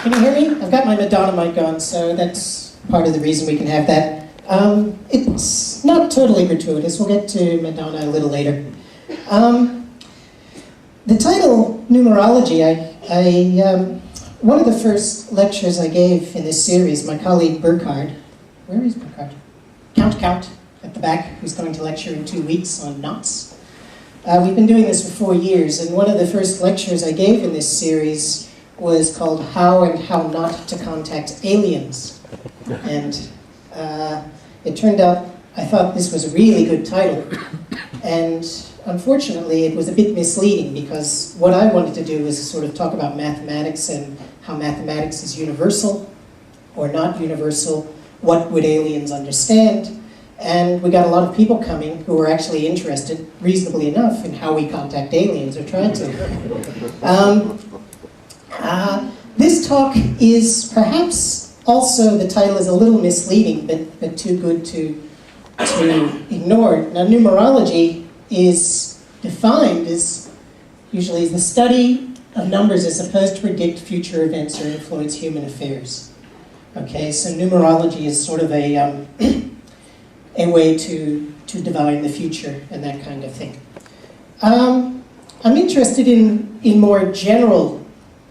Can you hear me? I've got my Madonna mic on, so that's part of the reason we can have that. It's not totally gratuitous. We'll get to Madonna a little later. The title, Numerology, one of the first lectures I gave in this series, my colleague Burkhard, where is Burkhard? Count, at the back, who's going to lecture in 2 weeks on knots. We've been doing this for 4 years, and one of the first lectures I gave in this series was called How and How Not to Contact Aliens. And it turned out I thought this was a really good title, and unfortunately it was a bit misleading because what I wanted to do was sort of talk about mathematics and how mathematics is universal or not universal, what would aliens understand, and we got a lot of people coming who were actually interested, reasonably enough, in how we contact aliens, or tried to. This talk is perhaps also, the title is a little misleading, but too good to ignore. Now, numerology is defined as usually as the study of numbers as supposed to predict future events or influence human affairs. Okay, so numerology is sort of a way to divine the future and that kind of thing. I'm interested in more general.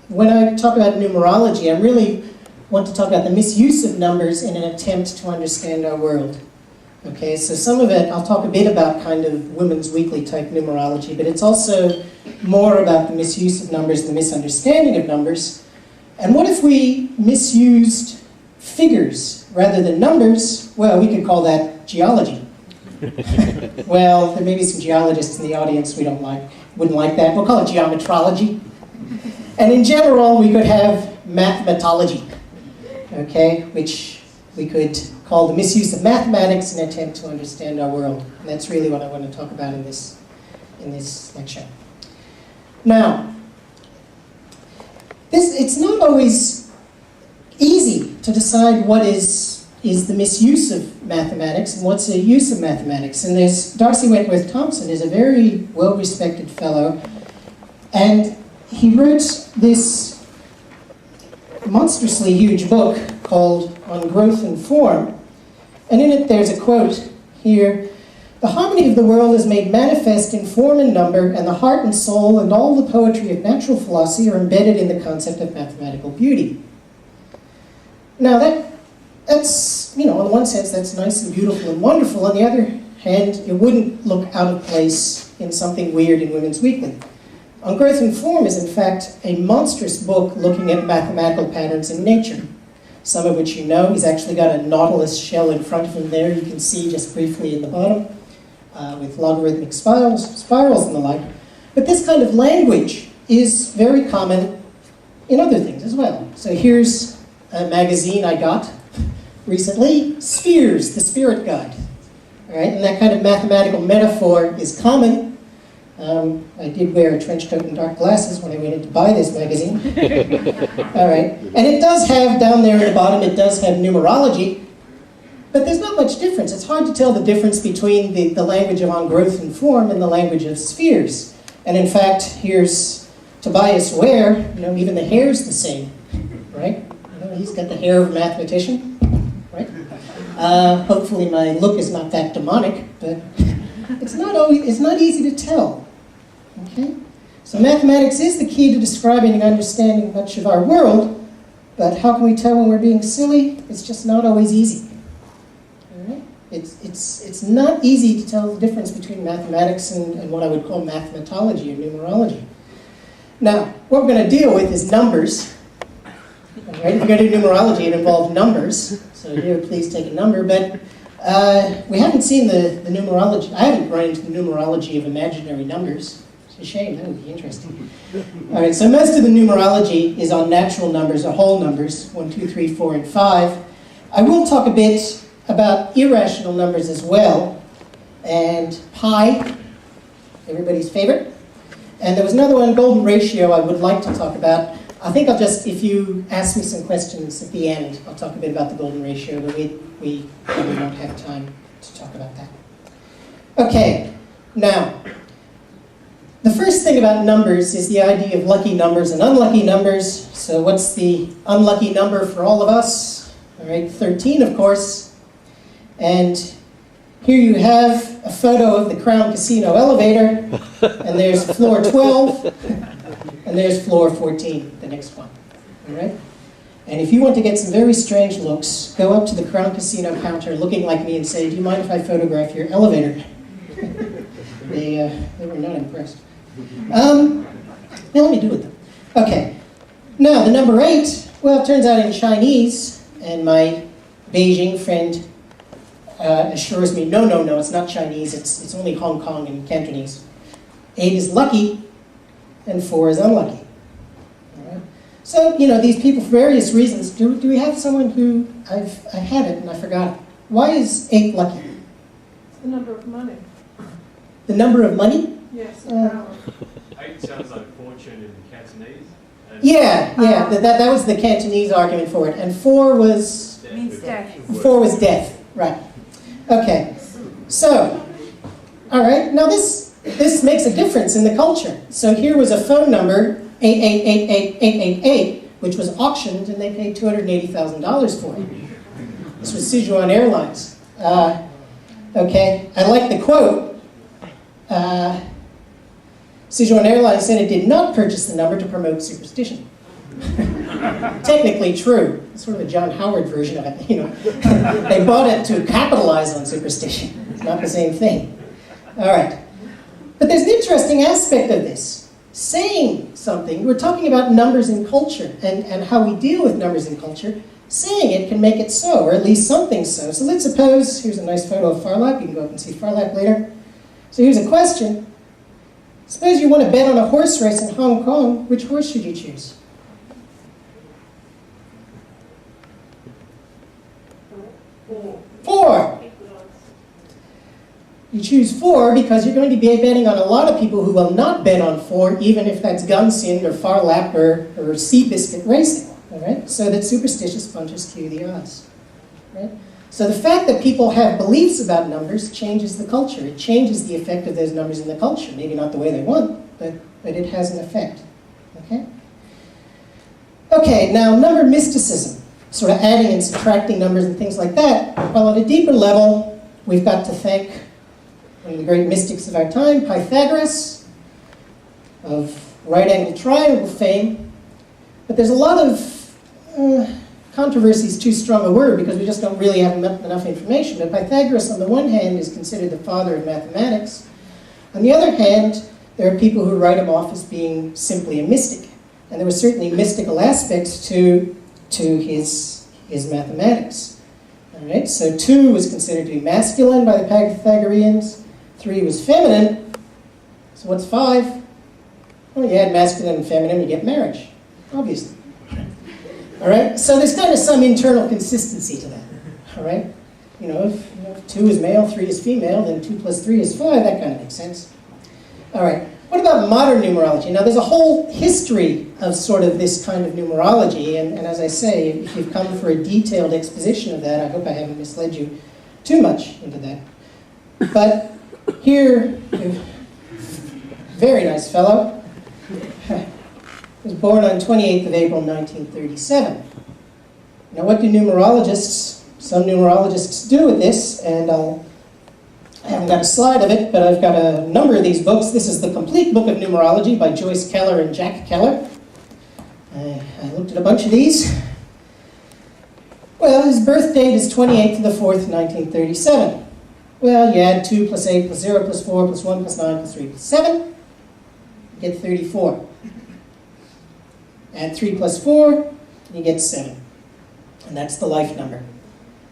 When I talk about numerology, I really want to talk about the misuse of numbers in an attempt to understand our world. Okay, so some of it, I'll talk a bit about kind of Women's Weekly type numerology, but it's also more about the misuse of numbers and the misunderstanding of numbers. And what if we misused figures rather than numbers? Well, we could call that geology. Well, there may be some geologists in the audience wouldn't like that. We'll call it geometrology. And in general, we could have mathematology, okay, which we could call the misuse of mathematics in an attempt to understand our world. And that's really what I want to talk about in this lecture. Now, it's not always easy to decide what is the misuse of mathematics and what's the use of mathematics. And there's Darcy Wentworth Thompson is a very well-respected fellow, and he wrote this monstrously huge book called On Growth and Form, and in it there's a quote here: "The harmony of the world is made manifest in form and number, and the heart and soul and all the poetry of natural philosophy are embedded in the concept of mathematical beauty." Now that's, on the one sense, that's nice and beautiful and wonderful. On the other hand, it wouldn't look out of place in something weird in Women's Weekly. On Growth and Form is, in fact, a monstrous book looking at mathematical patterns in nature, some of which you know. He's actually got a nautilus shell in front of him there, you can see just briefly in the bottom, with logarithmic spirals and the like. But this kind of language is very common in other things as well. So here's a magazine I got recently, Spheres, the Spirit Guide. All right, and that kind of mathematical metaphor is common. I did wear a trench coat and dark glasses when I went in to buy this magazine. All right, and it does have, down there at the bottom, it does have numerology, but there's not much difference. It's hard to tell the difference between the language of On Growth and Form and the language of spheres. And in fact, here's Tobias Ware, even the hair's the same, right? He's got the hair of a mathematician, right? Hopefully my look is not that demonic, but it's not easy to tell. Okay? So mathematics is the key to describing and understanding much of our world, but how can we tell when we're being silly? It's just not always easy. All right? It's not easy to tell the difference between mathematics and what I would call mathematology or numerology. Now, what we're going to deal with is numbers. All right? If you're going to do numerology, it involves numbers. So here, please take a number, but we haven't seen the numerology. I haven't run into the numerology of imaginary numbers. It's a shame, that would be interesting. All right, so most of the numerology is on natural numbers or whole numbers, 1, 2, 3, 4, and 5. I will talk a bit about irrational numbers as well, and pi, everybody's favorite. And there was another one, golden ratio, I would like to talk about. I think I'll just, if you ask me some questions at the end, I'll talk a bit about the golden ratio, but we probably won't have time to talk about that. Okay, now, The first thing about numbers is the idea of lucky numbers and unlucky numbers. So what's the unlucky number for all of us? All right, 13, of course. And here you have a photo of the Crown Casino elevator, and there's floor 12, and there's floor 14, the next one. All right? And if you want to get some very strange looks, go up to the Crown Casino counter looking like me and say, "Do you mind if I photograph your elevator?" They were not impressed. Now let me do it though. Okay. Now the number 8, well, it turns out in Chinese, and my Beijing friend assures me, no, it's not Chinese, it's only Hong Kong and Cantonese. 8 is lucky, and 4 is unlucky. All right? So, these people, for various reasons, do we have someone who, I had it and I forgot it. Why is 8 lucky? It's the number of money. The number of money? Yes, power. 8 sounds like fortune in Cantonese. Yeah, that was the Cantonese argument for it. And 4 was? Means death. 4 was death, right. Okay, so, all right, now this makes a difference in the culture. So here was a phone number, 8888888, which was auctioned, and they paid $280,000 for it. This was Sichuan Airlines. Okay, I like the quote. Sichuan Airlines said it did not purchase the number to promote superstition. Technically true. It's sort of a John Howard version of it, They bought it to capitalize on superstition. It's not the same thing. All right. But there's an interesting aspect of this. Saying something, we're talking about numbers in culture and how we deal with numbers in culture. Saying it can make it so, or at least something so. So let's suppose, here's a nice photo of Farlap. You can go up and see Farlap later. So here's a question. Suppose you want to bet on a horse race in Hong Kong. Which horse should you choose? 4. You choose 4 because you're going to be betting on a lot of people who will not bet on 4, even if that's Gunsynd or Farlap or Seabiscuit racing. All right? So that superstitious punters skew the odds. Right? So the fact that people have beliefs about numbers changes the culture. It changes the effect of those numbers in the culture. Maybe not the way they want, but it has an effect. Okay? Okay, now number mysticism. Sort of adding and subtracting numbers and things like that. Well, at a deeper level, we've got to thank one of the great mystics of our time, Pythagoras, of right-angled triangle fame. But there's a lot of controversy is too strong a word because we just don't really have enough information. But Pythagoras, on the one hand, is considered the father of mathematics. On the other hand, there are people who write him off as being simply a mystic. And there were certainly mystical aspects to his mathematics. All right, so 2 was considered to be masculine by the Pythagoreans. 3 was feminine. So what's 5? Well, you add masculine and feminine, you get marriage, obviously. All right, so there's kind of some internal consistency to that. All right, if 2 is male, 3 is female, then 2 plus 3 is 5. That kind of makes sense. All right. What about modern numerology? Now, there's a whole history of sort of this kind of numerology, and as I say, if you've come for a detailed exposition of that, I hope I haven't misled you too much into that. But here, very nice fellow, was born on 28th of April, 1937. Now, what do some numerologists do with this, and I haven't got a slide of it, but I've got a number of these books. This is the Complete Book of Numerology by Joyce Keller and Jack Keller. I looked at a bunch of these. Well, his birth date is 28th to the 4th, 1937. Well, you add 2 plus 8 plus 0 plus 4 plus 1 plus 9 plus 3 plus 7. You get 34. Add 3 plus 4, you get 7. And that's the life number.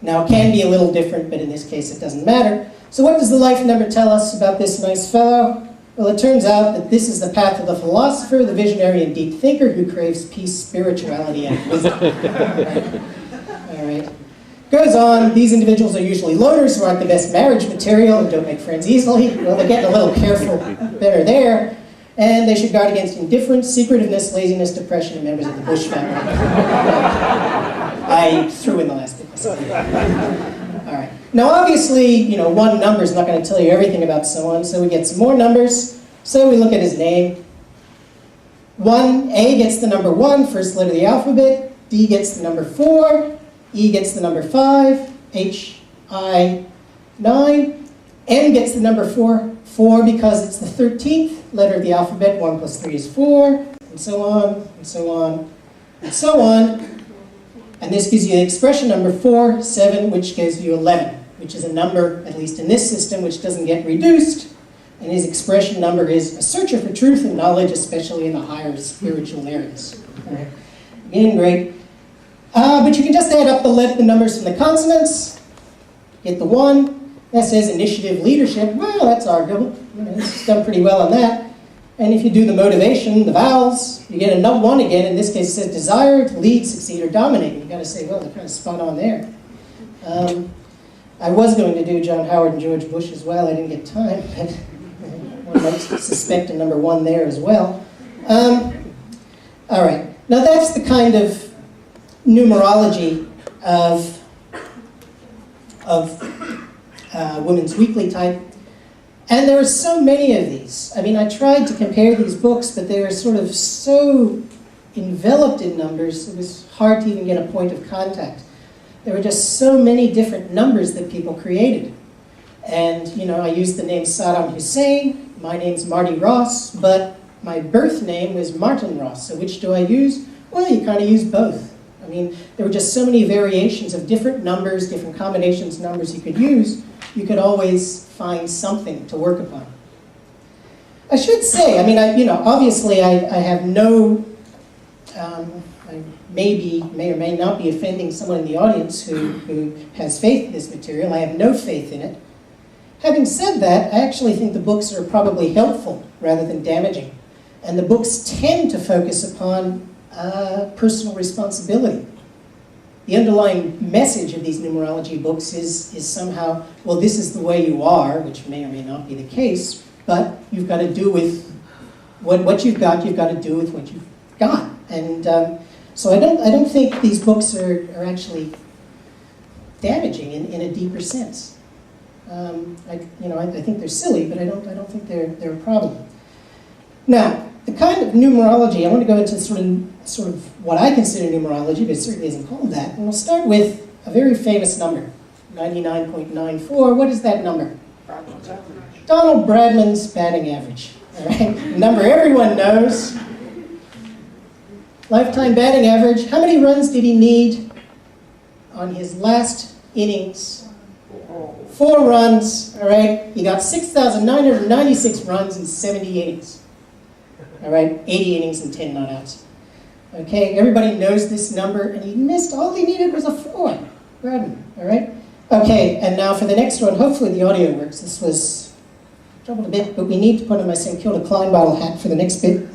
Now, it can be a little different, but in this case it doesn't matter. So what does the life number tell us about this nice fellow? Well, it turns out that this is the path of the philosopher, the visionary and deep thinker who craves peace, spirituality, and wisdom. All right. Goes on, these individuals are usually loners who aren't the best marriage material and don't make friends easily. Well, they're getting a little careful better there. And they should guard against indifference, secretiveness, laziness, depression, and members of the Bush family. I threw in the last bit. All right. Now, obviously, one number is not going to tell you everything about someone, so we get some more numbers. So we look at his name. A gets the number 1, first letter of the alphabet. D gets the number 4. E gets the number 5. H, I, 9. N gets the number 4. 4 because it's the 13th letter of the alphabet. 1 plus 3 is 4. And so on, and so on, and so on. And this gives you the expression number 4, 7, which gives you 11, which is a number, at least in this system, which doesn't get reduced. And his expression number is a searcher for truth and knowledge, especially in the higher spiritual areas. All right. Again, great. But you can just add up the numbers from the consonants. Get the 1. That says initiative, leadership. Well, that's arguable. It's done pretty well on that. And if you do the motivation, the vowels, you get a 1 again. In this case, it says desire to lead, succeed, or dominate. You've got to say, well, they're kind of spot on there. I was going to do John Howard and George Bush as well. I didn't get time. But one might suspect a number 1 there as well. All right. Now, that's the kind of numerology of Women's Weekly type. And there are so many of these. I mean, I tried to compare these books, but they were sort of so enveloped in numbers, it was hard to even get a point of contact. There were just so many different numbers that people created. And, you know, I used the name Saddam Hussein. My name's Marty Ross, but my birth name was Martin Ross. So which do I use? Well, you kind of use both. I mean, there were just so many variations of different numbers, different combinations of numbers you could use. You could always find something to work upon. I should say, I mean, obviously I have no, I may or may not be offending someone in the audience who has faith in this material. I have no faith in it. Having said that, I actually think the books are probably helpful rather than damaging. And the books tend to focus upon personal responsibility. The underlying message of these numerology books is somehow, well, this is the way you are, which may or may not be the case, but you've got to do with what you've got to do with what you've got. And so I don't think these books are actually damaging in a deeper sense. I think they're silly, but I don't think they're a problem. Now, the kind of numerology, I want to go into sort of what I consider numerology, but it certainly isn't called that. And we'll start with a very famous number, 99.94. What is that number? Donald Bradman's batting average. All right, a number everyone knows. Lifetime batting average. How many runs did he need on his last innings? 4 runs. All right, he got 6,996 runs in 70 innings. All right, 80 innings and 10 not-outs. Okay, everybody knows this number, and he missed, all he needed was a 4. Bradman, all right? Okay, and now for the next one, hopefully the audio works. This was troubled a bit, but we need to put on my St. Kilda Klein bottle hat for the next bit.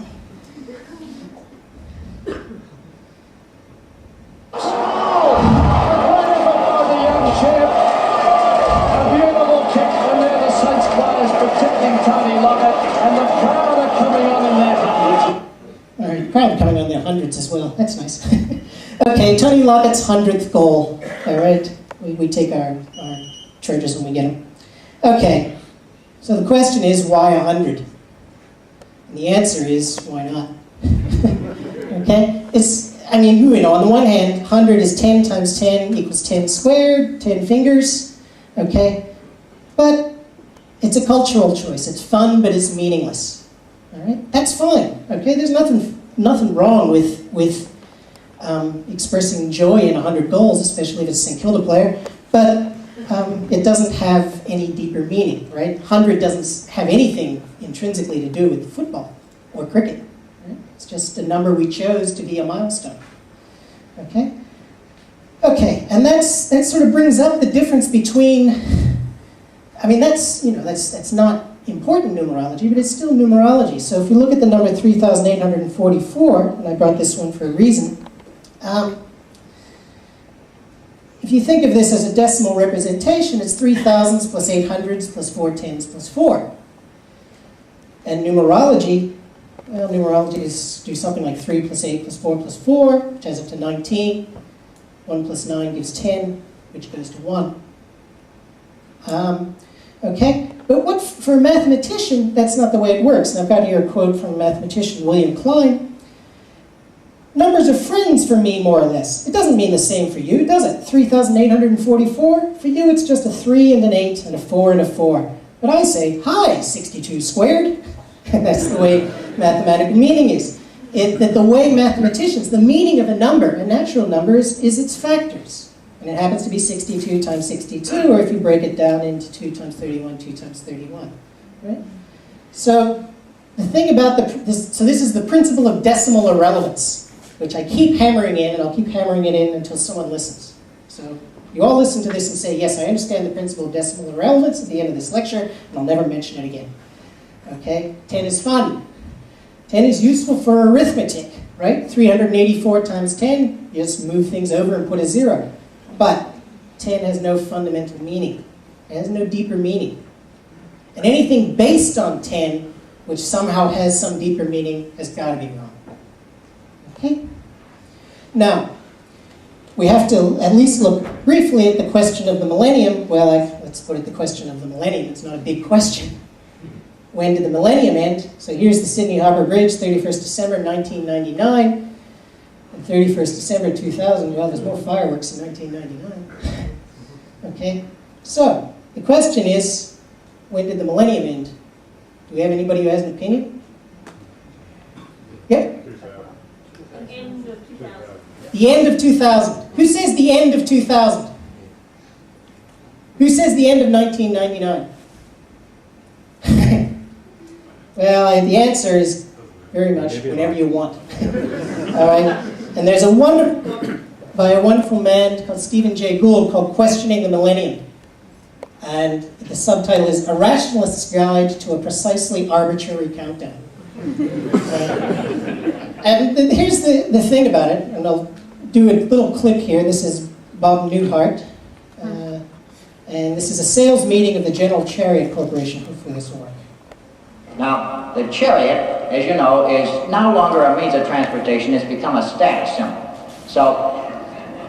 Crowd coming on their hundreds as well. That's nice. Okay, Tony Lockett's 100th goal. All right, we take our treasures when we get them. Okay, so the question is, why 100? And the answer is, why not? Okay, on the one hand, 100 is 10 times 10 equals 10 squared, 10 fingers. Okay, but it's a cultural choice. It's fun, but it's meaningless. All right, that's fine. Okay, there's nothing wrong with expressing joy in 100 goals, especially if it's a St. Kilda player, but it doesn't have any deeper meaning, right? 100 doesn't have anything intrinsically to do with football or cricket. Right? It's just a number we chose to be a milestone. Okay? Okay, and that sort of brings up the difference between, that's not important numerology, but it's still numerology. So if you look at the number 3,844, and I brought this one for a reason, if you think of this as a decimal representation, it's 3,000s plus 800s plus 4 10s plus 4. And numerology is do something like 3 plus 8 plus 4 plus 4, which adds up to 19. 1 plus 9 gives 10, which goes to 1. Okay? But what, for a mathematician, that's not the way it works. And I've got here a quote from mathematician William Klein. Numbers are friends for me, more or less. It doesn't mean the same for you, does it? 3,844? For you, it's just a 3 and an 8 and a 4 and a 4. But I say, hi, 62 squared. And that's the way mathematical meaning is. The way mathematicians, the meaning of a number, a natural number, is its factors. And it happens to be 62 times 62, or if you break it down into 2 times 31, 2 times 31. Right? So the thing about this is the principle of decimal irrelevance, which I keep hammering in, and I'll keep hammering it in until someone listens. So you all listen to this and say, yes, I understand the principle of decimal irrelevance at the end of this lecture, and I'll never mention it again. Okay? 10 is fun. 10 is useful for arithmetic, right? 384 times 10, you just move things over and put a 0. But 10 has no fundamental meaning. It has no deeper meaning. And anything based on 10, which somehow has some deeper meaning, has got to be wrong. Okay? Now, we have to at least look briefly at the question of the millennium. Well, let's put it the question of the millennium. It's not a big question. When did the millennium end? So here's the Sydney Harbour Bridge, 31st December 1999. And 31st December 2000, well, there's more fireworks in 1999. Okay? So, the question is, when did the millennium end? Do we have anybody who has an opinion? Yep? The end of 2000. The end of 2000. Who says the end of 2000? Who says the end of 1999? Well, the answer is very much whenever you want. All right? And there's by a wonderful man called Stephen Jay Gould called Questioning the Millennium. And the subtitle is A Rationalist's Guide to a Precisely Arbitrary Countdown. And here's the thing about it, and I'll do a little clip here. This is Bob Newhart. And this is a sales meeting of the General Chariot Corporation. Hopefully this will work. Now, the chariot, as you know, is no longer a means of transportation. It's become a status symbol. So,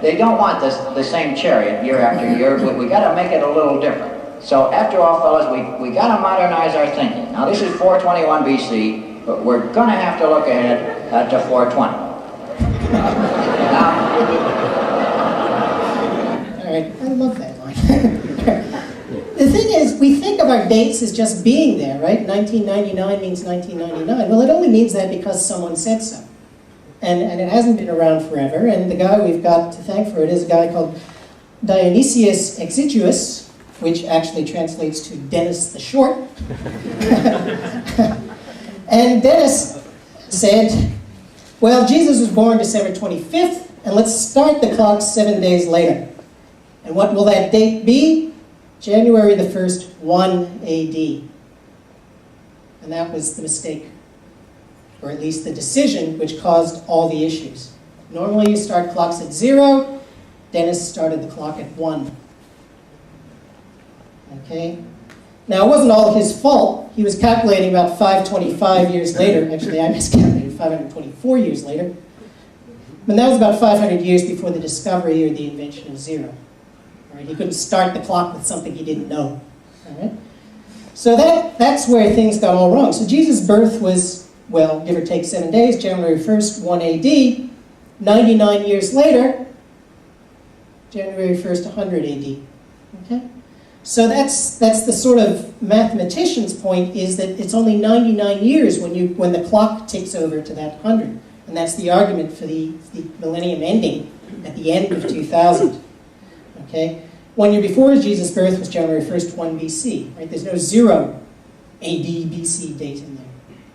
they don't want the same chariot year after year. We got to make it a little different. So, after all, fellas, we got to modernize our thinking. Now, this is 421 BC, but we're going to have to look ahead to 420. Now, all right, I love that line. The thing is, we think of our dates as just being there, right? 1999 means 1999. Well, it only means that because someone said so. And it hasn't been around forever. And the guy we've got to thank for it is a guy called Dionysius Exiguus, which actually translates to Dennis the Short. And Dennis said, well, Jesus was born December 25th, and let's start the clock 7 days later. And what will that date be? January the 1st, 1 AD. And that was the mistake, or at least the decision which caused all the issues. Normally you start clocks at 0, Dennis started the clock at 1. Okay? Now it wasn't all his fault. He was calculating about 525 years later. Actually, I miscalculated 524 years later. And that was about 500 years before the discovery or the invention of 0. Right? He couldn't start the clock with something he didn't know. All right? So that's where things got all wrong. So Jesus' birth was, well, give or take 7 days, January 1st, 1 AD. 99 years later, January 1st, 100 AD. Okay? So that's the sort of mathematician's point, is that it's only 99 years when the clock ticks over to that 100. And that's the argument for the millennium ending at the end of 2000. Okay? 1 year before Jesus' birth was January 1st, 1 BC. Right? There's no 0 AD BC date in there.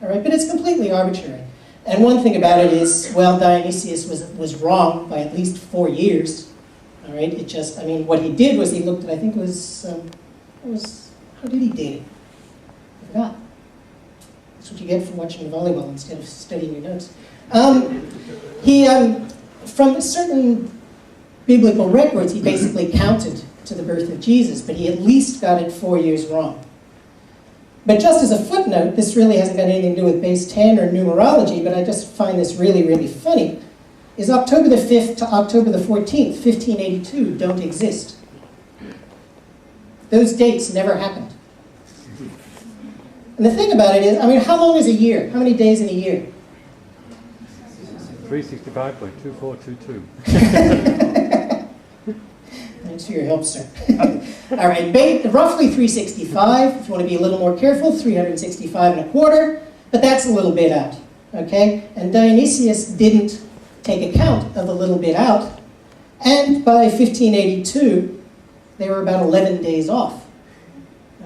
All right? But it's completely arbitrary. And one thing about it is, well, Dionysius was wrong by at least 4 years. All right? It just, I mean, what he did was he looked at, I think it was how did he date it? I forgot. That's what you get for watching volleyball instead of studying your notes. From certain biblical records, he basically counted to the birth of Jesus, but he at least got it 4 years wrong. But just as a footnote, this really hasn't got anything to do with base 10 or numerology, but I just find this really, really funny, is October the 5th to October the 14th, 1582, don't exist. Those dates never happened. And the thing about it is, I mean, how long is a year? How many days in a year? 365.2422. Thanks for your help, sir. All right, roughly 365. If you want to be a little more careful, 365 and a quarter. But that's a little bit out, okay? And Dionysius didn't take account of a little bit out. And by 1582, they were about 11 days off,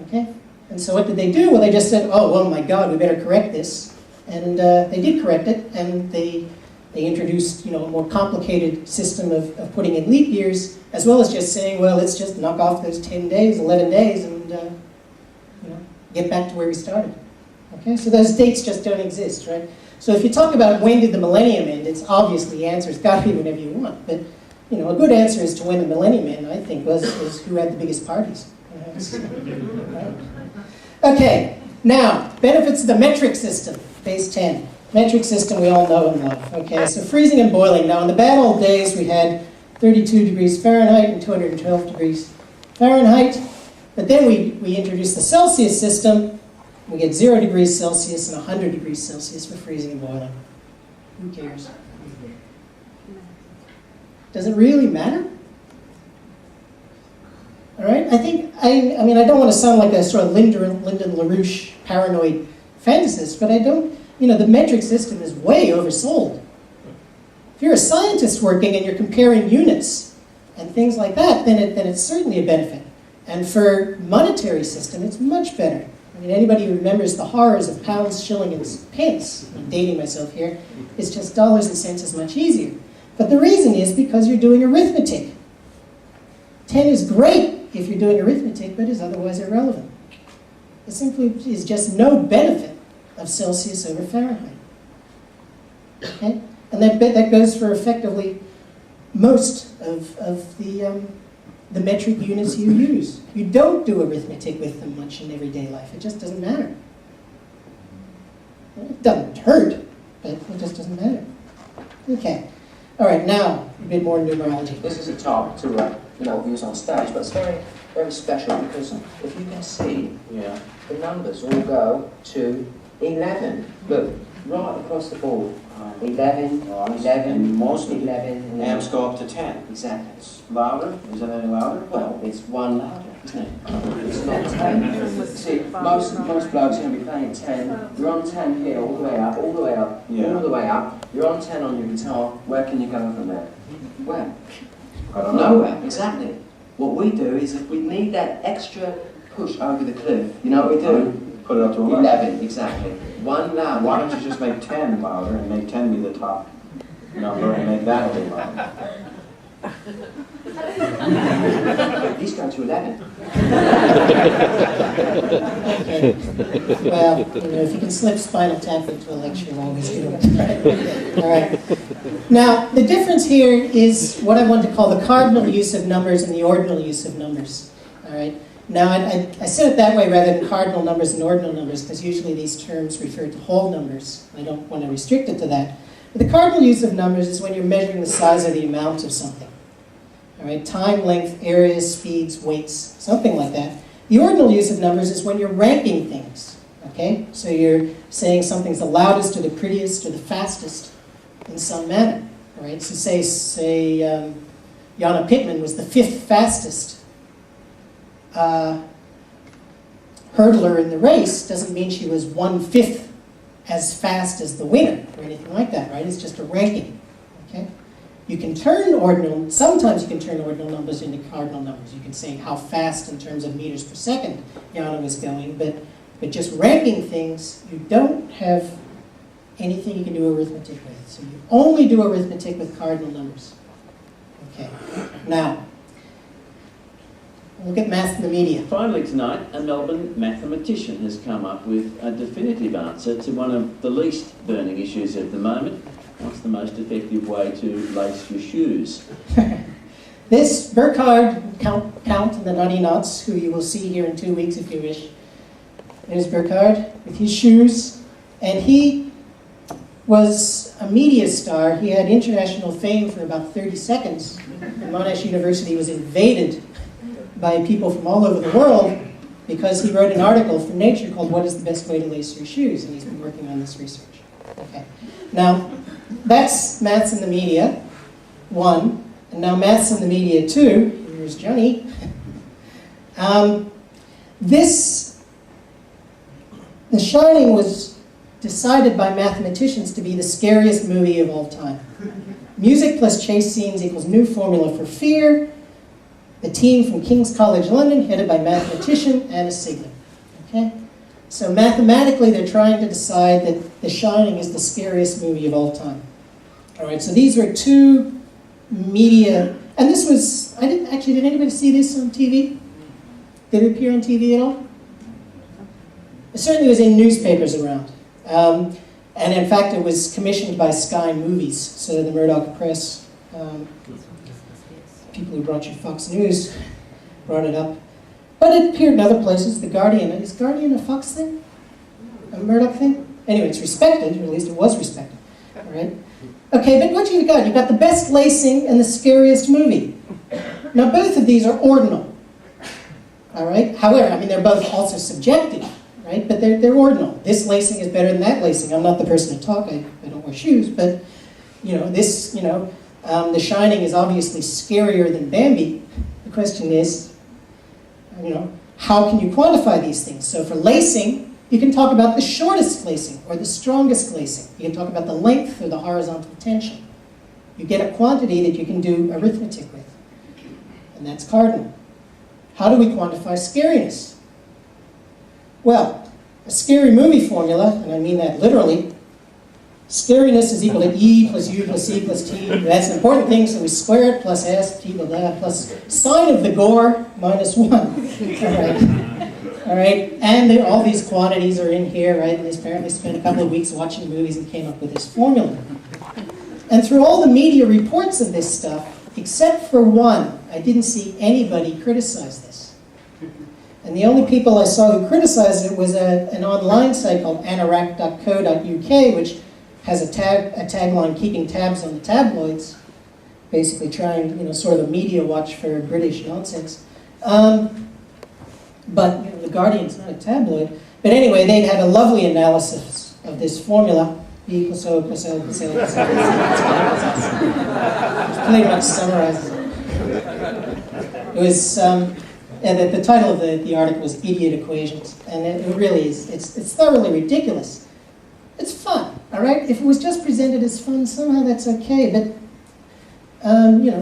okay? And so what did they do? Well, they just said, oh my God, we better correct this. And they did correct it, and they introduced, a more complicated system of putting in leap years, as well as just saying, well, let's just knock off those 10 days, 11 days, and get back to where we started. Okay, so those dates just don't exist, right? So if you talk about when did the millennium end, it's obviously the answer has got to be whenever you want. But a good answer as to when the millennium ended, I think, was who had the biggest parties. Right? Okay, now benefits of the metric system, base 10. Metric system we all know and love. Okay, so freezing and boiling. Now in the bad old days we had 32 degrees Fahrenheit and 212 degrees Fahrenheit. But then we introduced the Celsius system. We get 0 degrees Celsius and 100 degrees Celsius for freezing and boiling. Who cares? Does it really matter? All right, I mean, I don't want to sound like a sort of Lyndon LaRouche paranoid fantasist, but I don't, the metric system is way oversold. If you're a scientist working and you're comparing units and things like that, then it's certainly a benefit. And for monetary system, it's much better. I mean, anybody who remembers the horrors of pounds, shilling, and pence, I'm dating myself here, it's just dollars and cents is much easier. But the reason is because you're doing arithmetic. 10 is great if you're doing arithmetic, but is otherwise irrelevant. There simply is just no benefit of Celsius over Fahrenheit. Okay? And that goes for effectively most of the metric units you use. You don't do arithmetic with them much in everyday life. It just doesn't matter. It doesn't hurt, but it just doesn't matter. Okay. All right, now a bit more numerology. This is a talk to views on stage, but it's very, very special because if you can see, the numbers all go to 11. Look, right across the board. 11, 11, most 11. Amps go up to 10. Exactly. It's louder? Is it any louder? Well, it's one louder, isn't it? It's not 10. See, most blokes are going to be playing 10. You're on 10 here, all the way up, all the way up, Yeah. all the way up. You're on 10 on your guitar. Where can you go from there? Where? I don't know. Nowhere, exactly. What we do is if we need that extra push over the cliff, you know what we do? Put it up to 11. 11, exactly. One louder. Why don't you just make 10 louder and make 10 be the top number and make that a little louder? These go to 11. Okay. Well, if you can slip Spinal Tap into a lecture, you'll always do it. All right. Now, the difference here is what I want to call the cardinal use of numbers and the ordinal use of numbers. All right. Now, I said it that way rather than cardinal numbers and ordinal numbers because usually these terms refer to whole numbers. I don't want to restrict it to that. But the cardinal use of numbers is when you're measuring the size or the amount of something. All right, time, length, area, speeds, weights, something like that. The ordinal use of numbers is when you're ranking things. Okay, so you're saying something's the loudest or the prettiest or the fastest in some manner. All right, so say Jana Pittman was the 5th fastest hurdler in the race. Doesn't mean she was 1/5 as fast as the winner or anything like that, right? It's just a ranking. Okay. You can turn sometimes you can turn ordinal numbers into cardinal numbers. You can say how fast in terms of meters per second Jana was going, but just ranking things, you don't have anything you can do arithmetic with. So you only do arithmetic with cardinal numbers. Okay. Now, look at math in the media. Finally tonight, a Melbourne mathematician has come up with a definitive answer to one of the least burning issues of the moment. What's the most effective way to lace your shoes? This Burkhard, Count and the Naughty Knots, who you will see here in 2 weeks if you wish. There's Burkhard with his shoes. And he was a media star. He had international fame for about 30 seconds. And Monash University was invaded by people from all over the world because he wrote an article for Nature called What is the Best Way to Lace Your Shoes? And he's been working on this research. Okay. Now, that's Maths in the Media 1, and now Maths in the Media 2. Here's Johnny. The Shining was decided by mathematicians to be the scariest movie of all time. Music plus chase scenes equals new formula for fear. The team from King's College London, headed by mathematician Anna Sigler. Okay? So mathematically, they're trying to decide that The Shining is the scariest movie of all time. All right, so these were two media, and this was, did anybody see this on TV? Did it appear on TV at all? It certainly was in newspapers around. And in fact, it was commissioned by Sky Movies, so the Murdoch Press, people who brought you Fox News, brought it up. But it appeared in other places. The Guardian, is Guardian a Fox thing? A Murdoch thing? Anyway, it's respected, or at least it was respected. All right? Okay, but what you've got? You've got the best lacing and the scariest movie. Now, both of these are ordinal. All right? However, I mean, they're both also subjective. Right? But they're ordinal. This lacing is better than that lacing. I'm not the person to talk. I don't wear shoes. But, The Shining is obviously scarier than Bambi. The question is, how can you quantify these things? So for lacing, you can talk about the shortest lacing or the strongest lacing. You can talk about the length or the horizontal tension. You get a quantity that you can do arithmetic with. And that's cardinal. How do we quantify scariness? Well, a scary movie formula, and I mean that literally, scariness is equal to E plus U plus C plus T. That's an important thing, so we square it plus S, T, blah, blah, plus sine of the gore minus 1. All right? And all these quantities are in here, right? And they apparently spent a couple of weeks watching movies and came up with this formula. And through all the media reports of this stuff, except for one, I didn't see anybody criticize this. And the only people I saw who criticized it was an online site called anorak.co.uk, which has a tagline, keeping tabs on the tabloids, basically trying, sort of a media watch for British nonsense. But The Guardian's not a tabloid. But anyway, they had a lovely analysis of this formula, B equals O plus L plus L plus L plus L. Which pretty much summarizes it. It was... And the title of the article was Idiot Equations. And it really is, it's thoroughly ridiculous. It's fun, all right? If it was just presented as fun, somehow that's okay. But,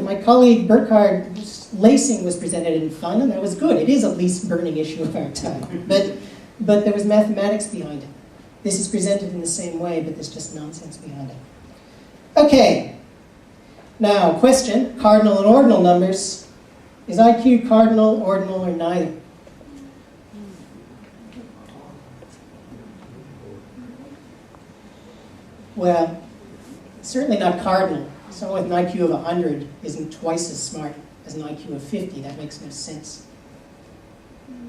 my colleague Burkhardt's lacing was presented in fun, and that was good. It is a least burning issue of our time. But there was mathematics behind it. This is presented in the same way, but there's just nonsense behind it. Okay. Now, question, cardinal and ordinal numbers. Is IQ cardinal, ordinal, or neither? Well, certainly not cardinal. Someone with an IQ of 100 isn't twice as smart as an IQ of 50. That makes no sense.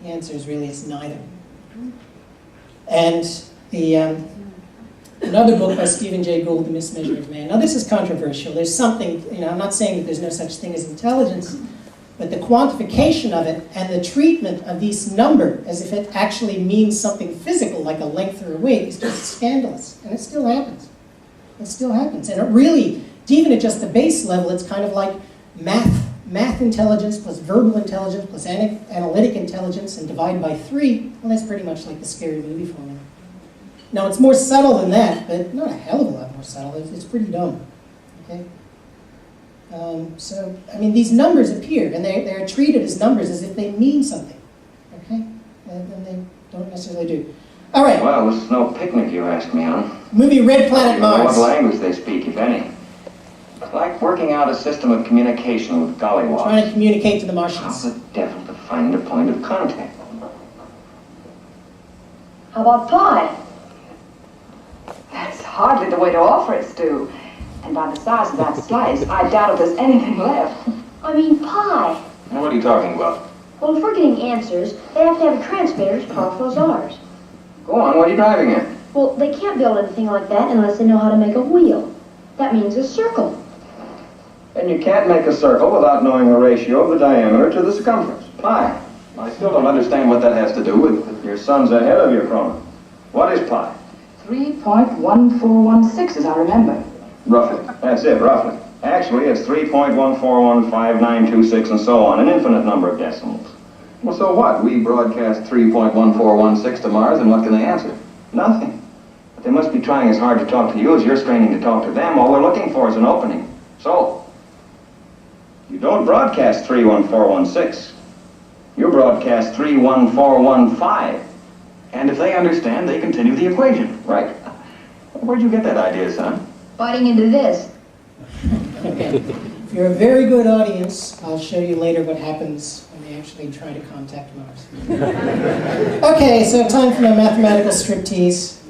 The answer is really it's neither. And another book by Stephen Jay Gould, The Mismeasure of Man. Now this is controversial. There's something, I'm not saying that there's no such thing as intelligence, but the quantification of it and the treatment of this number as if it actually means something physical, like a length or a weight, is just scandalous. And it still happens. It still happens. And it really, even at just the base level, it's kind of like math intelligence plus verbal intelligence plus analytic intelligence and divide by 3. Well, that's pretty much like the scary movie formula. Now, it's more subtle than that, but not a hell of a lot more subtle. It's pretty dumb. Okay? These numbers appear, and they're treated as numbers as if they mean something, okay? And they don't necessarily do. All right. Well, this is no picnic, you ask me, huh? Movie Red Planet Mars. What language they speak, if any. It's like working out a system of communication with gollywogs. Trying to communicate to the How Martians. the devil to find a point of contact? How about pie? That's hardly the way to offer it, Stu. And by the size of that slice, I doubt if there's anything left. I mean pie. Now, what are you talking about? Well, if we're getting answers, they have to have a transmitter as powerful as ours. Go on, what are you driving at? Well, they can't build anything like that unless they know how to make a wheel. That means a circle. And you can't make a circle without knowing the ratio of the diameter to the circumference. Pi. I still don't understand what that has to do with your son's ahead of your chrono. What is pi? 3.1416, as I remember. Roughly. That's it, roughly. Actually, it's 3.14155926 and so on, an infinite number of decimals. Well, so what? We broadcast 3.1416 to Mars, and what can they answer? Nothing. But they must be trying as hard to talk to you as you're straining to talk to them. All they're looking for is an opening. So, you don't broadcast 31416. You broadcast 31415. And if they understand, they continue the equation, right? Where'd you get that idea, son? Biting into this. Okay. If you're a very good audience, I'll show you later what happens when they actually try to contact Mars. Okay, so time for my mathematical striptease.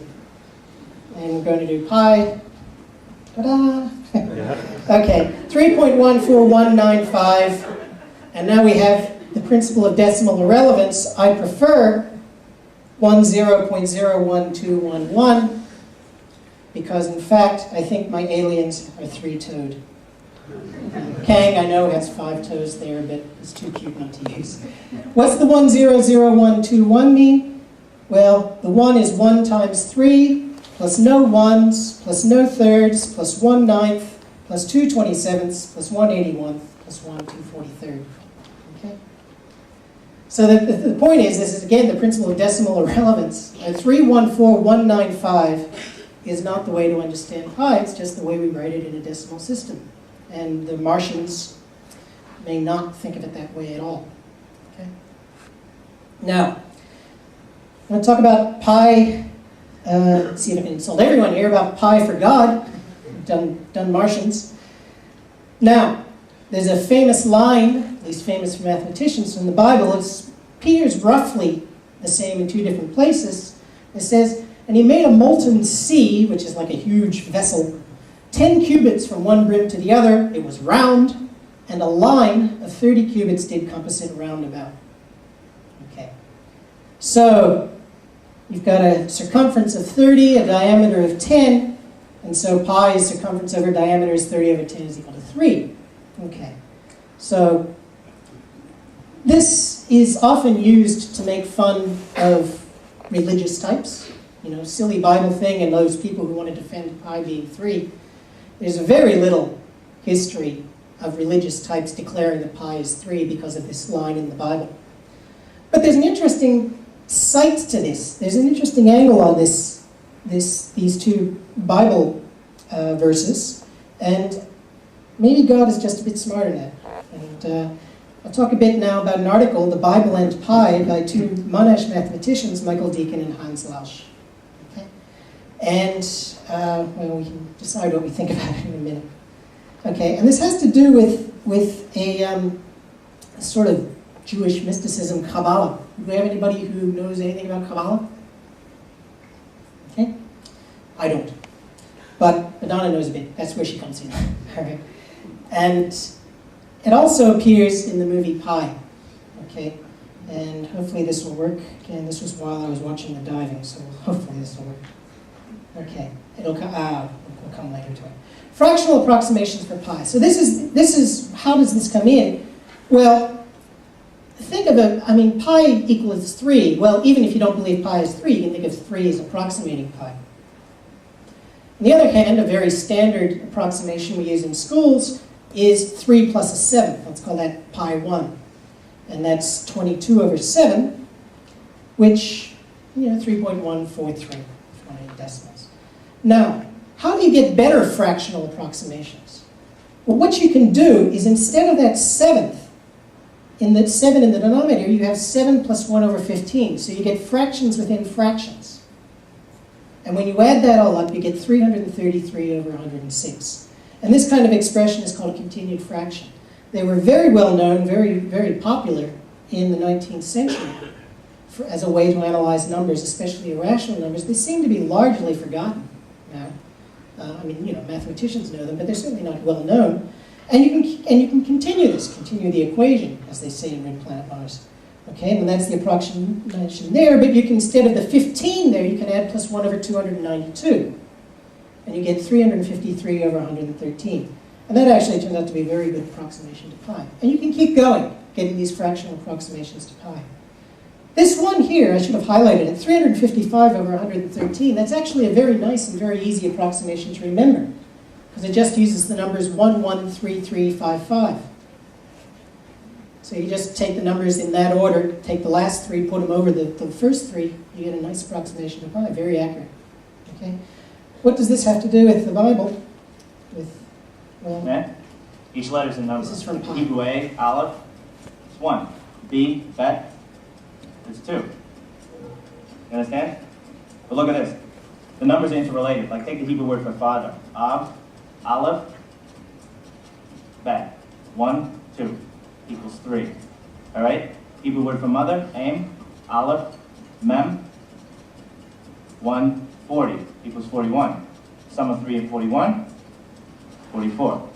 And we're going to do pi. Ta-da! Okay, 3.14195. And now we have the principle of decimal irrelevance. I prefer 10.01211 because, in fact, I think my aliens are three-toed. Kang, I know, has 5 toes there, but it's too cute not to use. What's the 100121 mean? Well, the 1 is 1 times 3, plus no 1s, plus no 3rds, plus 1 9th, plus 2 27ths, plus 1 81th, plus 1 243rd. Okay? So the point is, this is again the principle of decimal irrelevance. 314195 is not the way to understand pi, it's just the way we write it in a decimal system. And the Martians may not think of it that way at all. Okay? Now, I'm going to talk about pi. Let's see if I can insult everyone here about pi for God. Done Martians. Now, there's a famous line, at least famous for mathematicians, from the Bible. It appears roughly the same in 2 different places. It says, and he made a molten sea, which is like a huge vessel, 10 cubits from one brim to the other. It was round, and a line of 30 cubits did compass it round about. Okay. So, you've got a circumference of 30, a diameter of 10, and so pi's circumference over diameter is 30 over 10 is equal to 3. Okay. So, this is often used to make fun of religious types. You know, silly Bible thing, and those people who want to defend pi being 3. There's very little history of religious types declaring that pi is 3 because of this line in the Bible. But there's an interesting side to this. There's an interesting angle on these 2 Bible verses, and maybe God is just a bit smarter than that. And I'll talk a bit now about an article, The Bible and Pi, by 2 Monash mathematicians, Michael Deacon and Hans Lausch. Okay? And, well, we can decide what we think about it in a minute. Okay, and this has to do with a sort of Jewish mysticism, Kabbalah. Do we have anybody who knows anything about Kabbalah? Okay? I don't. But Madonna knows a bit. That's where she comes in. All right. And it also appears in the movie Pi. Okay? And hopefully this will work. Again, this was while I was watching the diving, so hopefully this will work. Okay. It'll come later to it. Fractional approximations for pi. So this is how does this come in? Well, think of pi equals 3. Well, even if you don't believe pi is 3, you can think of 3 as approximating pi. On the other hand, a very standard approximation we use in schools is 3 plus a 7th. Let's call that pi 1. And that's 22 over 7, which, 3.143, decimals. Now, how do you get better fractional approximations? Well, what you can do is instead of that 7th, in the 7 in the denominator, you have 7 plus 1 over 15. So you get fractions within fractions. And when you add that all up, you get 333 over 106. And this kind of expression is called a continued fraction. They were very well known, very, very popular in the 19th century as a way to analyze numbers, especially irrational numbers. They seem to be largely forgotten now. Mathematicians know them, but they're certainly not well known. And you can continue the equation, as they say in Red Planet Mars. Okay, and that's the approximation there, but you can, instead of the 15 there, you can add plus 1 over 292. And you get 353 over 113. And that actually turns out to be a very good approximation to pi. And you can keep going, getting these fractional approximations to pi. This one here, I should have highlighted it, 355 over 113. That's actually a very nice and very easy approximation to remember, because it just uses the numbers 1, 1, 3, 3, 5, 5. So you just take the numbers in that order, take the last three, put them over the first three, you get a nice approximation of pi, very accurate. Okay? What does this have to do with the Bible? Well, Man, each letter's a number. This is from pi. Hebrew A, Aleph, it's 1. B, Bet, it's 2. You understand? But look at this. The numbers are interrelated. Like take the Hebrew word for father. Ab, Aleph, Bet. 1, 2 equals 3. All right? Hebrew word for mother, Aim, Aleph, Mem. 1, 40 equals 41. Sum of 3 and 41, 44. All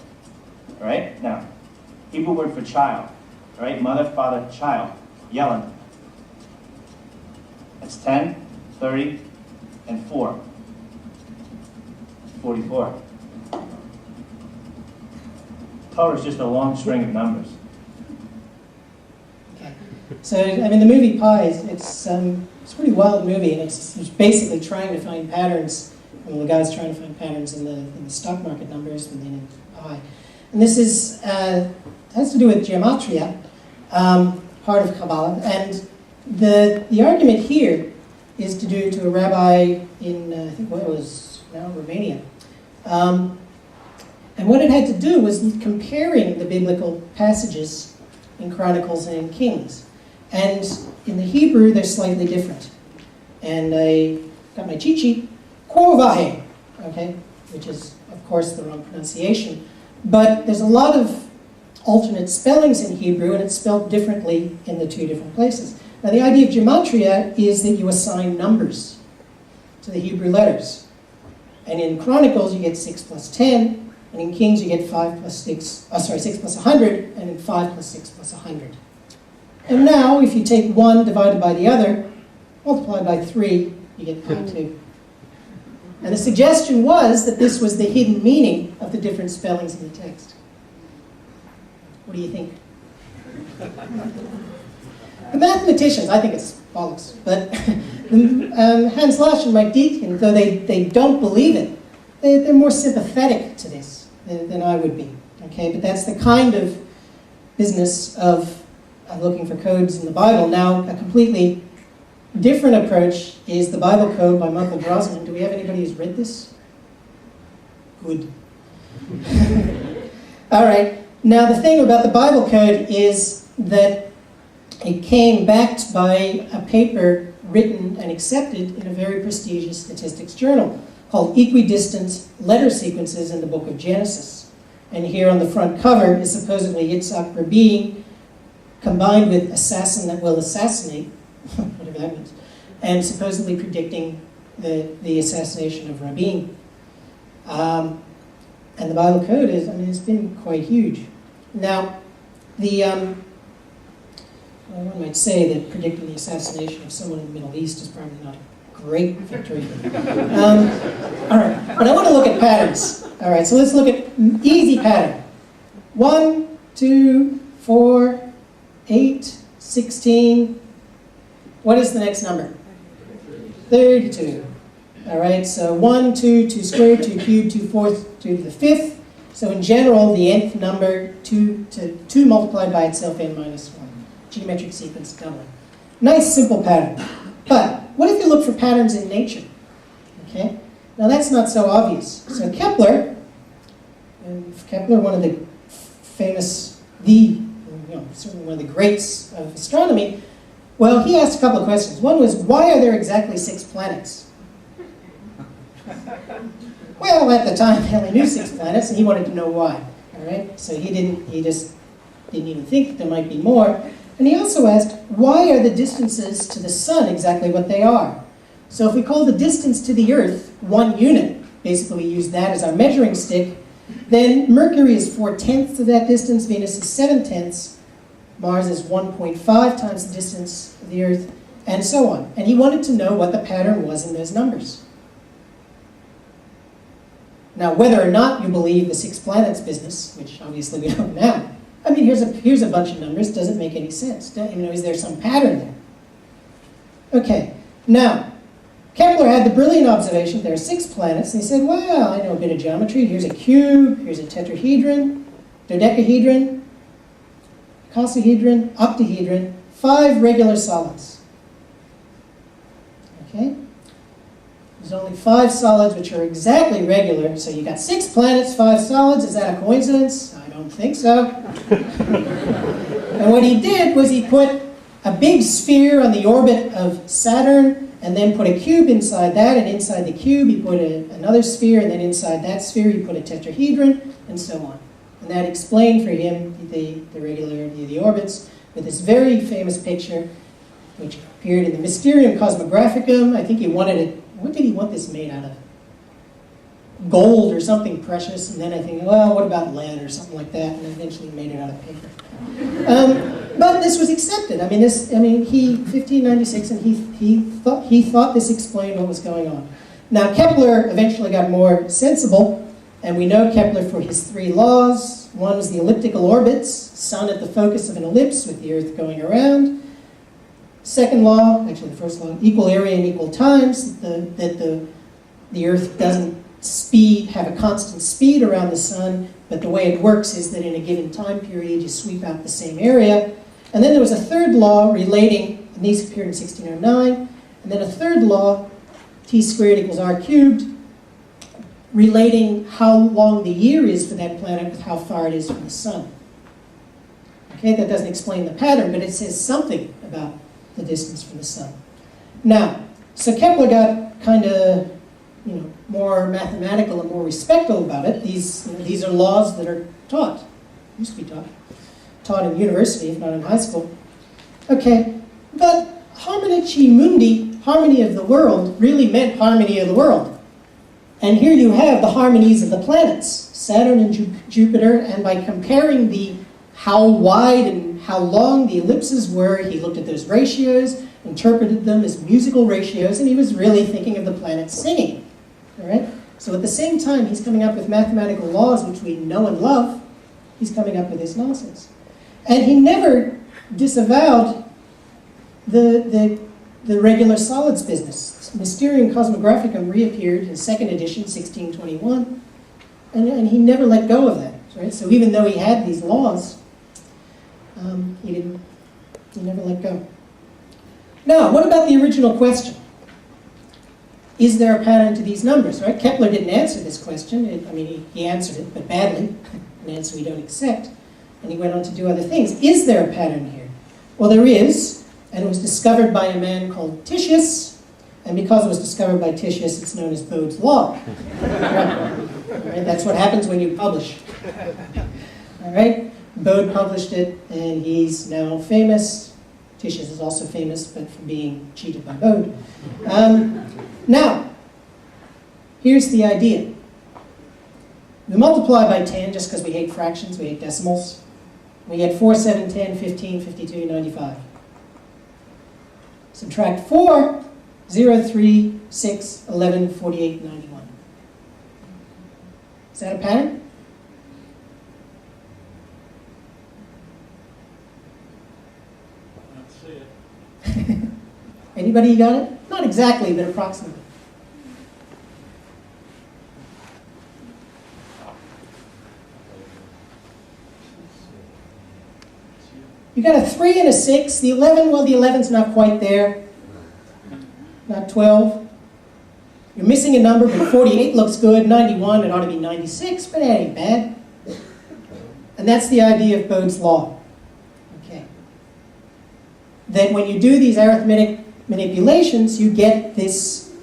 right? Now, Hebrew word for child. All right? Mother, father, child. Yellen. That's 10, 30, and 4. 44. Torah is just a long string of numbers. okay. So, I mean, the movie Pi, it's a pretty wild movie, and it's basically trying to find patterns. Well, the guy's trying to find patterns in the stock market numbers within Pi. And this is has to do with gematria, part of Kabbalah. And the argument here is to do to a rabbi in, I think what it was now, Romania. And what it had to do was comparing the biblical passages in Chronicles and in Kings. And in the Hebrew, they're slightly different. And I got my cheat sheet, Quovahe, okay, which is, of course, the wrong pronunciation. But there's a lot of alternate spellings in Hebrew, and it's spelled differently in the two different places. Now, the idea of gematria is that you assign numbers to the Hebrew letters. And in Chronicles, you get 6 plus 10, and in Kings, you get 5 plus 6, 6 plus 100, and in 5 plus 6 plus 100. And now, if you take one divided by the other, multiplied by 3, you get pi 2. And the suggestion was that this was the hidden meaning of the different spellings in the text. What do you think? The mathematicians, I think it's bollocks, but Hans Lasch and Mike Deakin, though they don't believe it, they're more sympathetic to this than I would be. Okay, but that's the kind of business of looking for codes in the Bible. Now, a completely different approach is the Bible Code by Michael Brosnan. Do we have anybody who's read this? Good. All right. Now, the thing about the Bible Code is that it came backed by a paper written and accepted in a very prestigious statistics journal called Equidistant Letter Sequences in the Book of Genesis. And here on the front cover is supposedly Yitzhak Rabin combined with assassin that will assassinate, whatever that means, and supposedly predicting the assassination of Rabin. And the Bible Code is, I mean, it's been quite huge. Now, one might say that predicting the assassination of someone in the Middle East is probably not a great victory. All right, but I want to look at patterns. All right, so let's look at easy pattern. 1, 2, 4, 8, 16. What is the next number? 32. All right, so 1, 2, 2 squared, 2 cubed, 2 fourths, 2 to the 5th. So in general, the nth number, 2 multiplied by itself, n minus 1. Geometric sequence doubling. Nice, simple pattern. But what if you look for patterns in nature? Okay, now that's not so obvious. So Kepler, one of the famous, certainly one of the greats of astronomy, well, he asked a couple of questions. One was, why are there exactly 6 planets? Well, at the time, they only knew 6 planets, and he wanted to know why. All right, so he just didn't even think that there might be more. And he also asked, why are the distances to the sun exactly what they are? So if we call the distance to the Earth 1 unit, basically we use that as our measuring stick, then Mercury is 4/10 of that distance, Venus is 7/10, Mars is 1.5 times the distance of the Earth, and so on. And he wanted to know what the pattern was in those numbers. Now, whether or not you believe the 6 planets business, which obviously we don't now, I mean, here's a bunch of numbers. Does it make any sense? Is there some pattern there? Okay, now, Kepler had the brilliant observation there are 6 planets, and he said, well, I know a bit of geometry. Here's a cube, here's a tetrahedron, dodecahedron, icosahedron, octahedron, 5 regular solids. Okay? There's only 5 solids which are exactly regular, so you got 6 planets, 5 solids. Is that a coincidence? I don't think so. And what he did was he put a big sphere on the orbit of Saturn, and then put a cube inside that, and inside the cube he put another sphere, and then inside that sphere he put a tetrahedron, and so on. And that explained for him the regularity of the orbits with this very famous picture, which appeared in the Mysterium Cosmographicum. I think he wanted it, what did he want this made out of? Gold or something precious, and then I think, well, what about lead or something like that, and eventually made it out of paper. But this was accepted. I mean, 1596, and he thought this explained what was going on. Now, Kepler eventually got more sensible, and we know Kepler for his 3 laws. One is the elliptical orbits, sun at the focus of an ellipse with the Earth going around. Second law, actually the first law, equal area and equal times, that the Earth doesn't have a constant speed around the sun, but the way it works is that in a given time period you sweep out the same area. And then there was a third law relating, and these appeared in 1609, and then a third law, t squared equals r cubed, relating how long the year is for that planet with how far it is from the sun. Okay, that doesn't explain the pattern, but it says something about the distance from the sun. Now, so Kepler got kind of, more mathematical and more respectful about it. These are laws that are taught, used to be taught in university, if not in high school. Okay, but harmonici mundi, harmony of the world, really meant harmony of the world. And here you have the harmonies of the planets, Saturn and Jupiter, and by comparing how wide and how long the ellipses were, he looked at those ratios, interpreted them as musical ratios, and he was really thinking of the planets singing. All right? So at the same time he's coming up with mathematical laws which we know and love, he's coming up with this nonsense. And he never disavowed the regular solids business. Mysterium Cosmographicum reappeared in 2nd edition, 1621, and he never let go of that. Right? So even though he had these laws, he never let go. Now, what about the original question? Is there a pattern to these numbers? Right? Kepler didn't answer this question. He answered it, but badly, an answer we don't accept. And he went on to do other things. Is there a pattern here? Well, there is, and it was discovered by a man called Titius, and because it was discovered by Titius, it's known as Bode's Law. Right? That's what happens when you publish. All right? Bode published it, and he's now famous. Titius is also famous, but for being cheated by Bode. Now, here's the idea. We multiply by 10 just because we hate fractions, we hate decimals. We get 4, 7, 10, 15, 52, 95. Subtract 4, 0, 3, 6, 11, 48, 91. Is that a pattern? Anybody got it? Not exactly, but approximately. You got a 3 and a 6. The 11, well, the 11's not quite there. Not 12. You're missing a number, but 48 looks good. 91, it ought to be 96, but that ain't bad. And that's the idea of Bode's Law. Okay. That when you do these arithmetic manipulations, you get this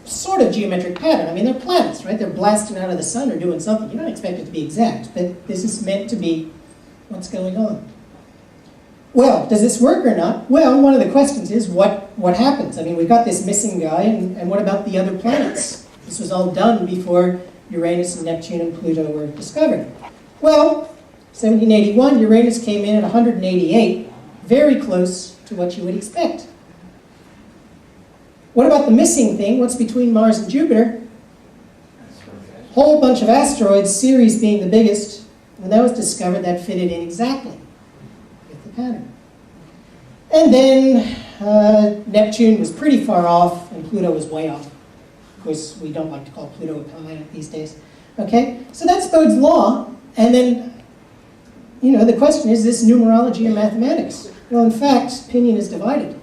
sort of geometric pattern. I mean, they're planets, right? They're blasting out of the sun or doing something. You don't expect it to be exact, but this is meant to be what's going on. Well, does this work or not? Well, one of the questions is what happens? I mean, we've got this missing guy, and what about the other planets? This was all done before Uranus and Neptune and Pluto were discovered. Well, 1781, Uranus came in at 188, very close to what you would expect. What about the missing thing? What's between Mars and Jupiter? Whole bunch of asteroids, Ceres being the biggest. When that was discovered, that fitted in exactly with the pattern. And then Neptune was pretty far off, and Pluto was way off. Of course, we don't like to call Pluto a planet these days. Okay, so that's Bode's law. And then, the question is this numerology or mathematics? Well, in fact, opinion is divided.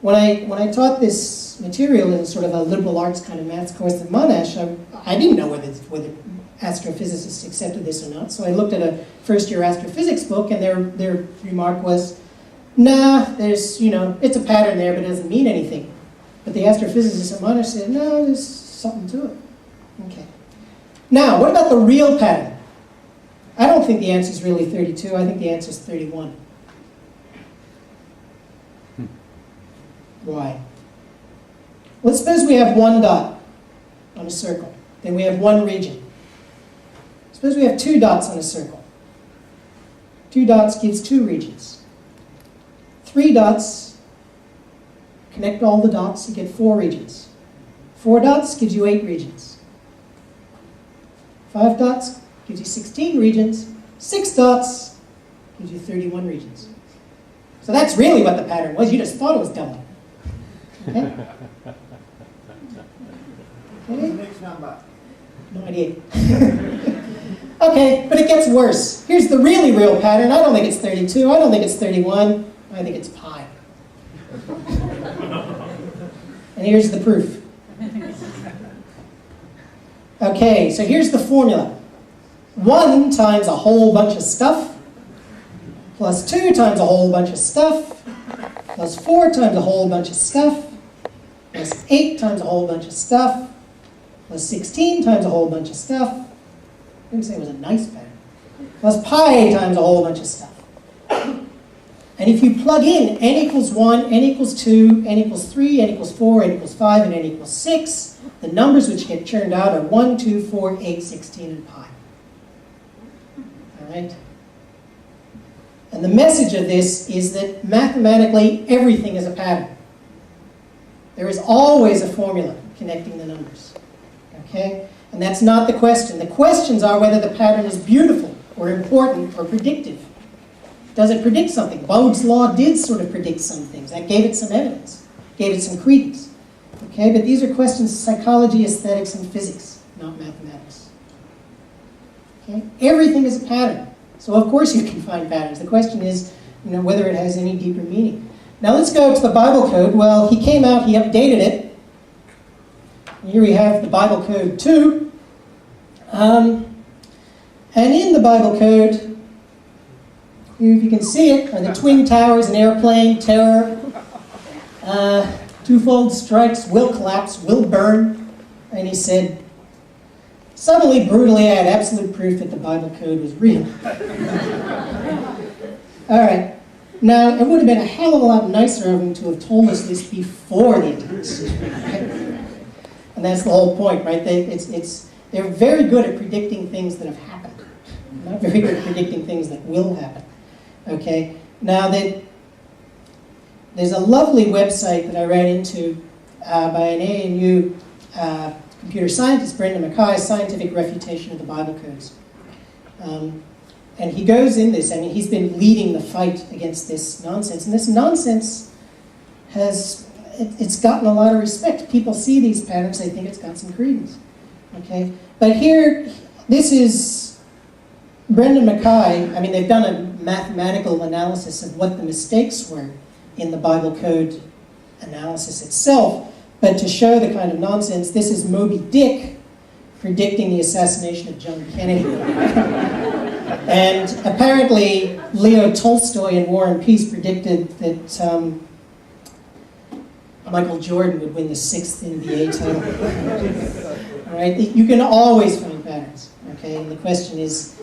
When I taught this material in sort of a liberal arts kind of maths course at Monash, I didn't know whether astrophysicists accepted this or not. So I looked at a first-year astrophysics book, and their remark was, nah, there's, it's a pattern there, but it doesn't mean anything. But the astrophysicists at Monash said, no, there's something to it. Okay. Now, what about the real pattern? I don't think the answer is really 32. I think the answer is 31. Why? Let's suppose we have one dot on a circle. Then we have one region. Suppose we have two dots on a circle. Two dots gives two regions. Three dots, connect all the dots, you get four regions. Four dots gives you 8 regions. 5 dots gives you 16 regions. 6 dots gives you 31 regions. So that's really what the pattern was. You just thought it was doubling. Okay? Okay? Next number. No idea. Okay, but it gets worse. Here's the really real pattern. I don't think it's 32. I don't think it's 31. I think it's pi. And here's the proof. Okay, so here's the formula. 1 times a whole bunch of stuff, plus 2 times a whole bunch of stuff, plus 4 times a whole bunch of stuff, plus 8 times a whole bunch of stuff, plus 16 times a whole bunch of stuff. I didn't say it was a nice pattern. Plus pi times a whole bunch of stuff. And if you plug in n equals 1, n equals 2, n equals 3, n equals 4, n equals 5, and n equals 6, the numbers which get churned out are 1, 2, 4, 8, 16, and pi. All right? And the message of this is that mathematically everything is a pattern. There is always a formula connecting the numbers. Okay? And that's not the question. The questions are whether the pattern is beautiful or important or predictive. Does it predict something? Bode's law did sort of predict some things. That gave it some evidence, gave it some credence. Okay, but these are questions of psychology, aesthetics, and physics, not mathematics. Okay, everything is a pattern. So of course you can find patterns. The question is, whether it has any deeper meaning. Now let's go to the Bible code. Well, he came out, he updated it. Here we have the Bible code 2. And in the Bible code, if you can see it, are the twin towers, an airplane, terror, twofold strikes, will collapse, will burn. And he said, suddenly, brutally, I had absolute proof that the Bible code was real. All right. Now, it would have been a hell of a lot nicer of him to have told us this before the attacks. And that's the whole point, right? They're very good at predicting things that have happened. Not very good at predicting things that will happen. Okay, now there's a lovely website that I ran into by an ANU computer scientist, Brendan Mackay, Scientific Refutation of the Bible Codes. And he goes in this, he's been leading the fight against this nonsense. And this nonsense it's gotten a lot of respect. People see these patterns, they think it's got some credence. Okay, but here, this is Brendan Mackay. They've done a mathematical analysis of what the mistakes were in the Bible code analysis itself. But to show the kind of nonsense, this is Moby Dick predicting the assassination of John Kennedy. And apparently, Leo Tolstoy in War and Peace predicted that Michael Jordan would win the 6th NBA title. All right? You can always find patterns. Okay? And the question is,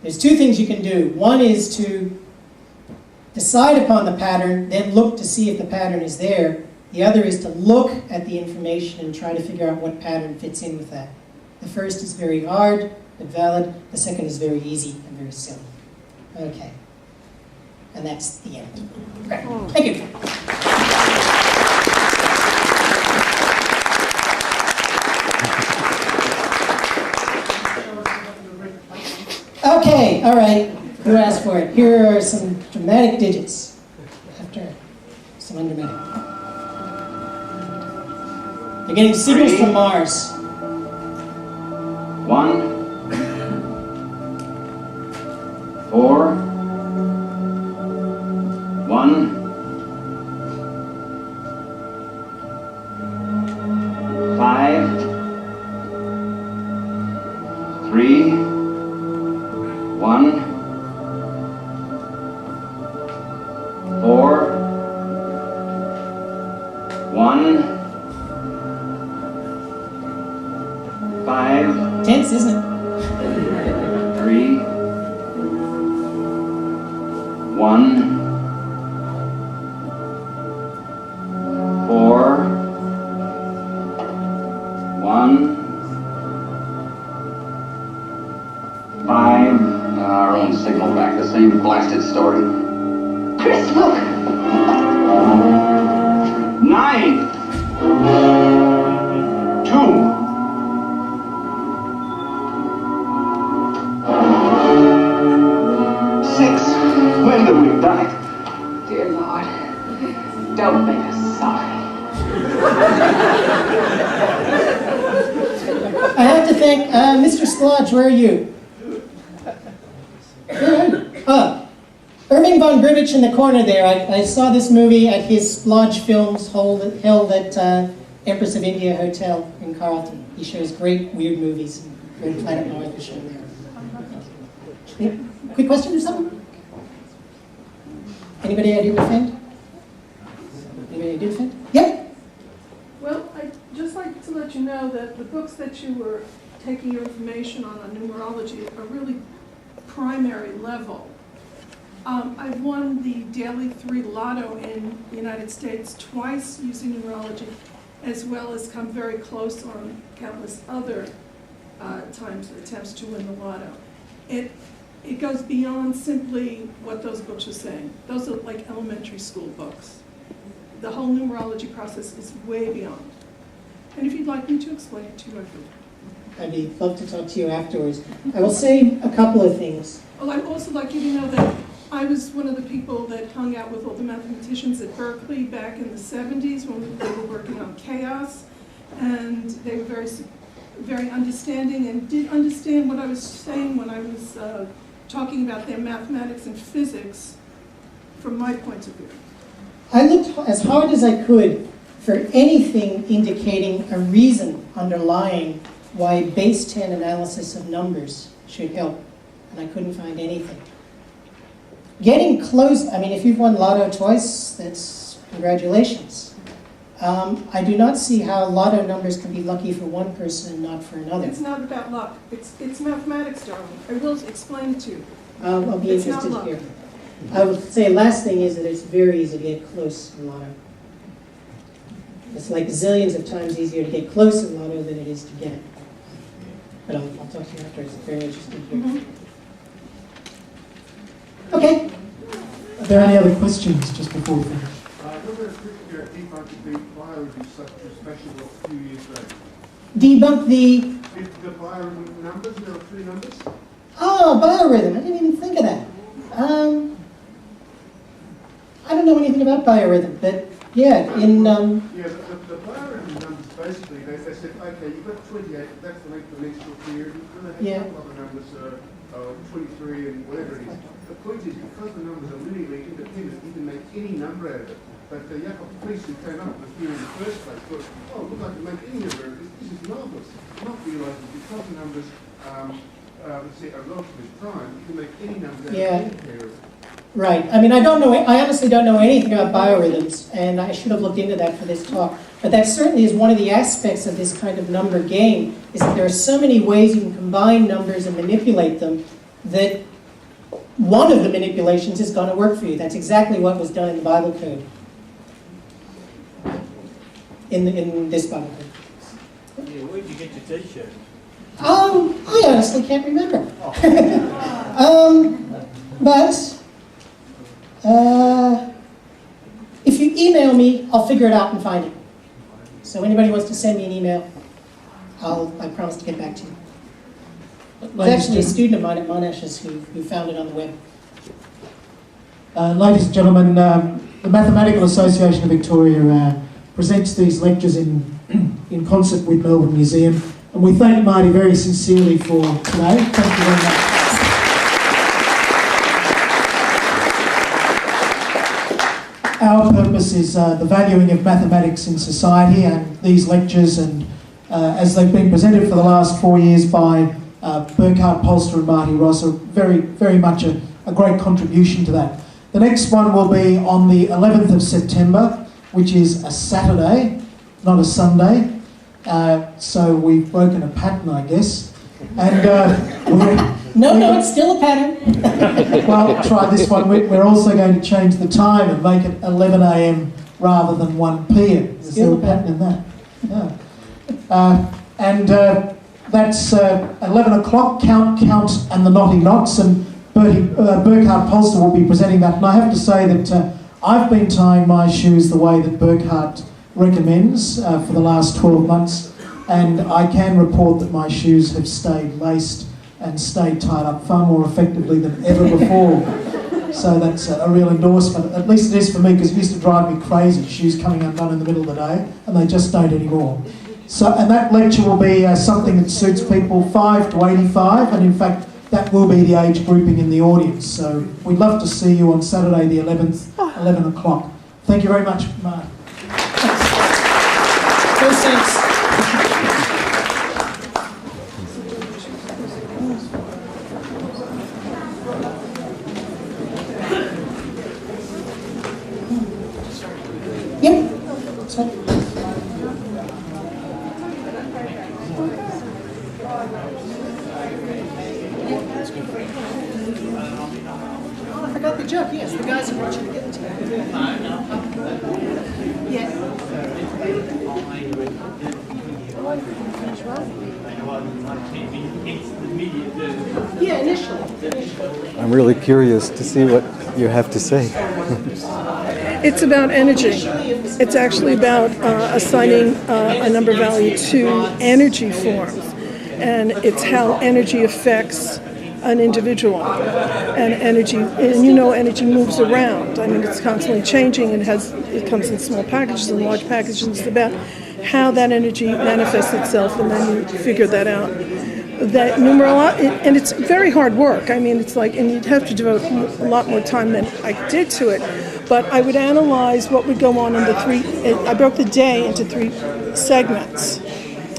there's 2 things you can do. One is to decide upon the pattern, then look to see if the pattern is there. The other is to look at the information and try to figure out what pattern fits in with that. The first is very hard, but valid. The second is very easy and very silly. Okay. And that's the end. Great. Thank you. Okay, all right. Who asked for it? Here are some dramatic digits. some undermining. They're getting signals from Mars. 1, 4, 1, 5, 3, 1, 4, 1, 5, Tense, isn't it? 3, 1, 4, 1, 5. Our own signal back, the same blasted story. Chris, look! 9, 2. When did we die? Dear Lord, don't make us sorry. I have to thank Mr. Splodge. Where are you? Where are you? Irving von Grivich in the corner there. I saw this movie at his Splodge Films held at Empress of India Hotel in Carlton. He shows great weird movies. Great Planet North is shown there. Quick question or something? Anybody idea what defend? Anybody idea defend? Yep. Well, I'd just like to let you know that the books that you were taking your information on numerology are really primary level. I've won the Daily 3 Lotto in the United States twice using numerology, as well as come very close on countless other attempts to win the Lotto. It goes beyond simply what those books are saying. Those are like elementary school books. The whole numerology process is way beyond. And if you'd like me to explain it to you, I could. I'd love to talk to you afterwards. I will say a couple of things. Well, I'd also like you to know that I was one of the people that hung out with all the mathematicians at Berkeley back in the 70s when they were working on chaos. And they were very understanding and did understand what I was saying when I was talking about their mathematics and physics from my point of view. I looked as hard as I could for anything indicating a reason underlying why base 10 analysis of numbers should help, and I couldn't find anything. Getting close, I mean, if you've won Lotto twice, that's congratulations. I do not see how Lotto numbers can be lucky for one person and not for another. It's not about luck. It's mathematics, darling. I will explain it to you. I'll be It's not interested luck. here. I would say last thing is that it's very easy to get close in Lotto. It's like zillions of times easier to get close in Lotto than it is to get. But I'll talk to you after. It's very interesting here. Okay. Are there any other questions just before we finish? Debunk the... The biorhythm numbers, there are 3 numbers. Oh, biorhythm. I didn't even think of that. I don't know anything about biorhythm, but yeah, in... Yeah, the biorhythm numbers, basically, they said, okay, you've got 28, that's the length of the menstrual period, you're going to have a couple other numbers, 23 and whatever it is. The point is, because the numbers are linearly independent, you can make any number out of it. But the Yakov police who came up with the theory in the first place thought, oh, look, I can make any number out of this. This is marvelous. Not realizing because the numbers let's say, are relatively prime, you can make any number out of any pair of it. Right. I mean, I honestly don't know anything about biorhythms, and I should have looked into that for this talk. But that certainly is one of the aspects of this kind of number game, is that there are so many ways you can combine numbers and manipulate them that one of the manipulations is going to work for you. That's exactly what was done in the Bible code. In this Bible code. Yeah, where'd you get your t-shirt? I honestly can't remember. But if you email me, I'll figure it out and find it. So anybody wants to send me an email, I promise to get back to you. It was actually a student of mine at Monash's who found it on the web. Ladies and gentlemen, the Mathematical Association of Victoria presents these lectures in concert with Melbourne Museum, and we thank Marty very sincerely for today. Thank you very much. Our purpose is the valuing of mathematics in society, and these lectures, and as they've been presented for the last 4 years by Burkhard Polster and Marty Ross, are very, very much a great contribution to that. The next one will be on the 11th of September, which is a Saturday, not a Sunday. So we've broken a pattern, I guess. And No, it's still a pattern. Well, try this one. We're also going to change the time and make it 11 a.m. rather than 1 p.m. Is there a pattern in that? Yeah. That's 11 o'clock, count, and the knotty knots. And Burkhard Polster will be presenting that. And I have to say that I've been tying my shoes the way that Burkhard recommends for the last 12 months. And I can report that my shoes have stayed laced and stayed tied up far more effectively than ever before. So that's a real endorsement. At least it is for me, because it used to drive me crazy, shoes coming undone in the middle of the day, and they just don't anymore. So, and that lecture will be something that suits people 5 to 85, and in fact, that will be the age grouping in the audience. So we'd love to see you on Saturday the 11th, 11 o'clock. Thank you very much, Mark. Thanks. Yep. Sorry. Oh, I forgot the joke. Yes, the guys who want you to get into it. Yeah. Yeah, initially. I'm really curious to see what you have to say. It's about energy. It's actually about assigning a number value to energy forms. And it's how energy affects an individual. And energy moves around. I mean, it's constantly changing, and it comes in small packages and large packages. It's about how that energy manifests itself, and then you figure that out. That and it's very hard work. I mean, it's like, and you'd have to devote a lot more time than I did to it. But I would analyze what would go on in the I broke the day into 3 segments.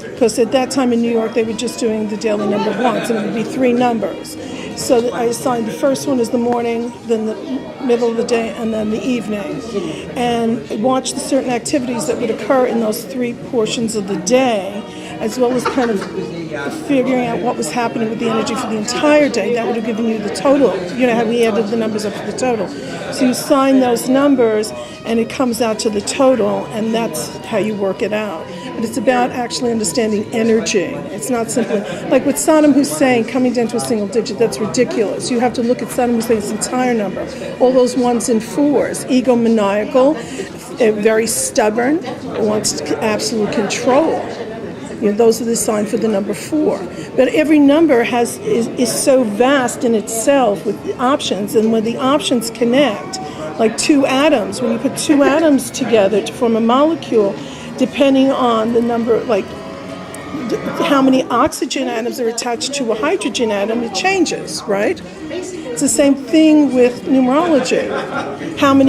Because at that time in New York, they were just doing the daily number once, and it would be 3 numbers. So I assigned the first one as the morning, then the middle of the day, and then the evening. And watch the certain activities that would occur in those 3 portions of the day, as well as kind of figuring out what was happening with the energy for the entire day. That would have given you the total. You know how we added the numbers up to the total. So you assign those numbers, and it comes out to the total, and that's how you work it out. But it's about actually understanding energy. It's not simply, like with Saddam Hussein coming down to a single digit, that's ridiculous. You have to look at Saddam Hussein's entire number. All those 1s and 4s, egomaniacal, very stubborn, wants absolute control. You know, those are the sign for the number 4. But every number is so vast in itself with the options, and when the options connect, like 2 atoms, when you put 2 atoms together to form a molecule, depending on the number, like how many oxygen atoms are attached to a hydrogen atom, it changes, right? It's the same thing with numerology. How many